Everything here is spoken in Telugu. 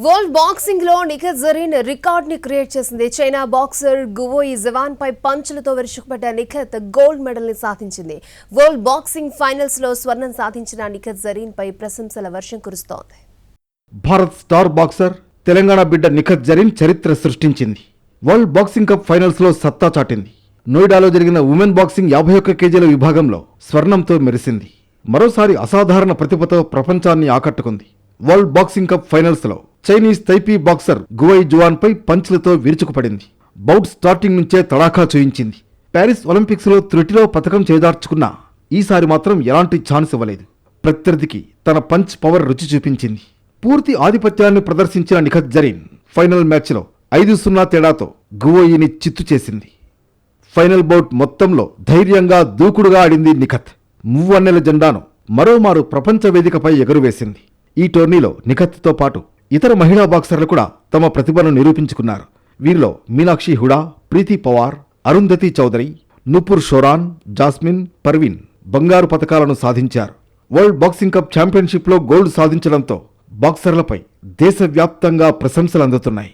వరల్డ్ బాక్సింగ్ లో నిఖత్ జరీన్ రికార్డ్ ని క్రియేట్ చేసింది. చైనా బాక్సర్ గువోయి జవాన్ పై పంచులతో విరుచుకుపడ్డ నిఖత్ గోల్డ్ మెడల్ ని సాధించింది. వరల్డ్ బాక్సింగ్ ఫైనల్స్ లో స్వర్ణం సాధించిన నిఖత్ జరీన్ పై ప్రశంసల వర్షం కురుస్తోంది. భారత్ స్టార్ బాక్సర్ తెలంగాణ బిడ్డ నిఖత్ జరీన్ చరిత్ర సృష్టించింది. వరల్డ్ బాక్సింగ్ కప్ ఫైనల్స్ లో సత్తా చాటింది. నోయిడాలో జరిగిన ఉమెన్ బాక్సింగ్ 51 కేజీల విభాగంలో స్వర్ణంతో మెరిసింది. మరోసారి అసాధారణ ప్రతిభతో ప్రపంచాన్ని ఆకట్టుకుంది. వరల్డ్ బాక్సింగ్ కప్ ఫైనల్స్ లో చైనీస్ తైపీ బాక్సర్ గువోయి జువాన్ పై పంచ్లతో విరుచుకుపడింది. బౌట్ స్టార్టింగ్ నుంచే తడాఖా చూయించింది. ప్యారిస్ ఒలింపిక్స్ లో త్రుటిలో పతకం చేజార్చుకున్నా ఈసారి మాత్రం ఎలాంటి ఛాన్స్ ఇవ్వలేదు. ప్రత్యర్థికి తన పంచ్ పవర్ రుచి చూపించింది. పూర్తి ఆధిపత్యాన్ని ప్రదర్శించిన నిఖత్ జరీన్ ఫైనల్ మ్యాచ్లో 5-0 తేడాతో గువోయిని చిత్తు చేసింది. ఫైనల్ బౌట్ మొత్తంలో ధైర్యంగా దూకుడుగా ఆడింది నిఖత్. మువ్వన్నెల జెండాను మరోమారు ప్రపంచ వేదికపై ఎగురువేసింది. ఈ టోర్నీలో నిఖత్తో పాటు ఇతర మహిళా బాక్సర్లు కూడా తమ ప్రతిభను నిరూపించుకున్నారు. వీరిలో మీనాక్షి హుడా, ప్రీతి పవార్, అరుంధతి చౌదరి, నూపూర్ షోరాన్, జాస్మిన్, పర్వీన్ బంగారు పతకాలను సాధించారు. వరల్డ్ బాక్సింగ్ కప్ ఛాంపియన్షిప్లో గోల్డ్ సాధించడంతో బాక్సర్లపై దేశవ్యాప్తంగా ప్రశంసలు అందుతున్నాయి.